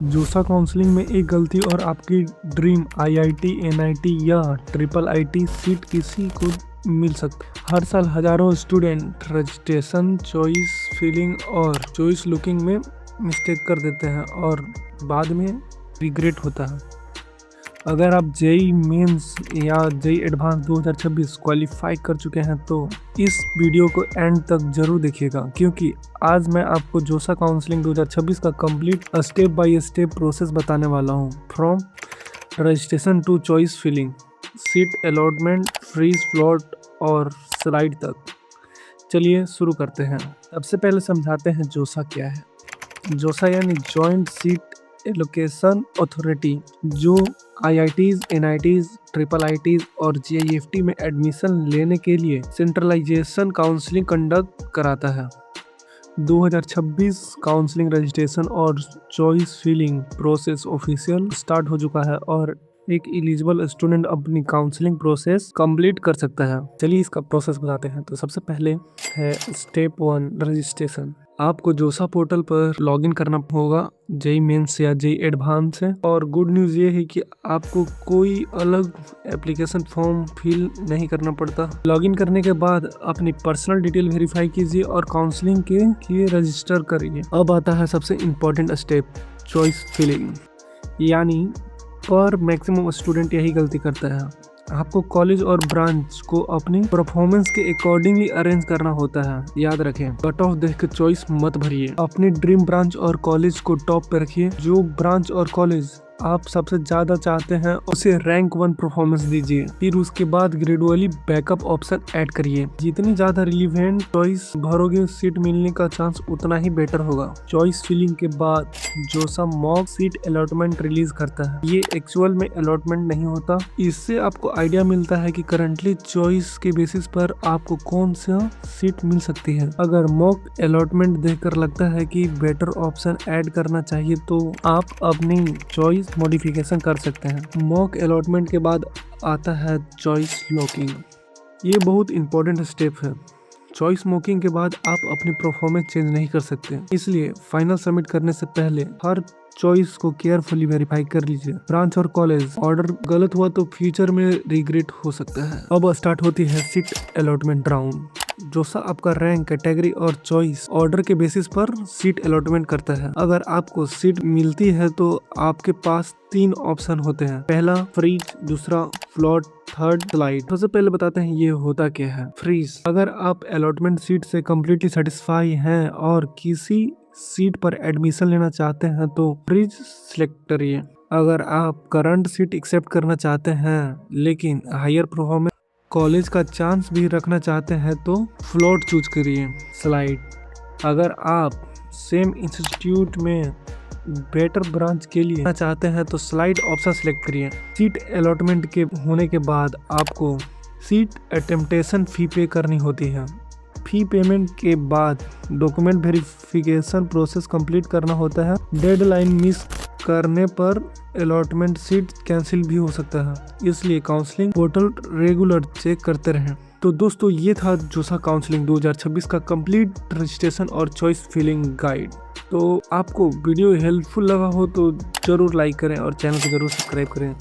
जोसा काउंसलिंग में एक गलती और आपकी ड्रीम आईआईटी, एनआईटी या ट्रिपल आईटी सीट किसी को मिल सकती। हर साल हजारों स्टूडेंट रजिस्ट्रेशन, चॉइस फिलिंग और चॉइस लुकिंग में मिस्टेक कर देते हैं और बाद में रिग्रेट होता है। अगर आप जेई मेंस या जेई एडवांस 2026 क्वालिफाई कर चुके हैं तो इस वीडियो को एंड तक जरूर देखिएगा, क्योंकि आज मैं आपको जोसा काउंसलिंग 2026 का complete step by step process बताने वाला हूं। From registration to choice filling, seat allotment, freeze float और स्लाइड तक। चलिए शुरू करते हैं। सबसे पहले समझाते हैं जोसा क्या है। जोसा यानी जॉइंट सीट एलोकेशन अथॉरिटी, जो आईआईटीज, एनआईटीज, ट्रिपल आईटीज और जेईएफटी में एडमिशन लेने के लिए सेंट्रलाइजेशन काउंसलिंग कंडक्ट कराता है। 2026 काउंसलिंग रजिस्ट्रेशन और choice filling process official start हो चुका है और एक एलिजिबल स्टूडेंट अपनी काउंसलिंग प्रोसेस कंप्लीट कर सकता है। चलिए इसका प्रोसेस बताते हैं। तो सबसे पहले है स्टेप 1 रजिस्ट्रेशन। आपको जोसा पोर्टल पर लॉगिन करना होगा, जेई मेंस या जेई एडवांस से। और गुड न्यूज़ ये है कि आपको कोई अलग एप्लीकेशन फॉर्म फिल नहीं करना पड़ता। लॉगिन करने के बाद अपनी पर्सनल डिटेल वेरीफाई कीजिए और काउंसलिंग के लिए रजिस्टर करिए। अब आता है सबसे इम्पोर्टेंट स्टेप, चॉइस फिलिंग। यानी पर मैक्सिमम स्टूडेंट यही गलती करता है। आपको कॉलेज और ब्रांच को अपनी परफॉर्मेंस के अकॉर्डिंगली अरेंज करना होता है। याद रखें, कट ऑफ देख के चॉइस मत भरिए। अपनी ड्रीम ब्रांच और कॉलेज को टॉप पे रखिए। जो ब्रांच और कॉलेज आप सबसे ज्यादा चाहते हैं उसे रैंक 1 परफॉर्मेंस दीजिए। फिर उसके बाद ग्रेजुअली बैकअप ऑप्शन ऐड करिए। जितनी ज्यादा रिलीवेंट चॉइस भरोगे, सीट मिलने का चांस उतना ही बेटर होगा। चॉइस फिलिंग के बाद जोसा मॉक सीट अलॉटमेंट रिलीज करता है। ये एक्चुअल में अलॉटमेंट नहीं होता। इससे आपको आइडिया मिलता है कि करंटली चॉइस के बेसिस पर आपको कौन सा सीट मिल सकती है। अगर मॉक अलॉटमेंट देखकर लगता है कि बेटर ऑप्शन ऐड करना चाहिए तो आप अपनी चॉइस मॉडिफिकेशन कर सकते हैं। मॉक अलॉटमेंट के बाद आता है चॉइस लॉकिंग। ये बहुत इंपॉर्टेंट स्टेप है। चॉइस मॉकिंग के बाद आप अपनी परफॉर्मेंस चेंज नहीं कर सकते, इसलिए फाइनल सबमिट करने से पहले हर चॉइस को केयरफुली वेरीफाई कर लीजिए। ब्रांच और कॉलेज ऑर्डर गलत हुआ तो फ्यूचर में रिग्रेट हो सकता है। अब स्टार्ट होती है सीट अलॉटमेंट राउंड। जोसा आपका रैंक, कैटेगरी और चॉइस ऑर्डर के बेसिस पर सीट अलॉटमेंट करता है। अगर आपको सीट मिलती है तो आपके पास 3 ऑप्शन होते हैं। पहला फ्रीज, दूसरा फ्लॉट, थर्ड स्लाइड। सबसे पहले बताते हैं ये होता क्या है। फ्रीज, अगर आप अलॉटमेंट सीट से कम्प्लीटली सेटिस्फाई हैं और किसी सीट पर एडमिशन लेना चाहते हैं तो फ्रीज सिलेक्ट करिए। अगर आप करंट सीट एक्सेप्ट करना चाहते हैं लेकिन हायर परफॉर्मेंस कॉलेज का चांस भी रखना चाहते हैं तो फ्लॉट चूज करिए। स्लाइड, अगर आप सेम इंस्टीट्यूट में बेटर ब्रांच के लिए चाहते हैं तो स्लाइड ऑप्शन सेलेक्ट करिए। सीट अलॉटमेंट के होने के बाद आपको सीट अटेम्प्टेशन फी पे करनी होती है। फी पेमेंट के बाद डॉक्यूमेंट वेरिफिकेशन प्रोसेस कंप्लीट करना होता है। डेडलाइन मिस करने पर अलॉटमेंट सीट कैंसिल भी हो सकता है, इसलिए काउंसलिंग पोर्टल रेगुलर चेक करते रहें। तो दोस्तों, ये था जोसा काउंसलिंग 2026 का कंप्लीट रजिस्ट्रेशन और चॉइस फिलिंग गाइड। तो आपको वीडियो हेल्पफुल लगा हो तो जरूर लाइक करें और चैनल को जरूर सब्सक्राइब करें।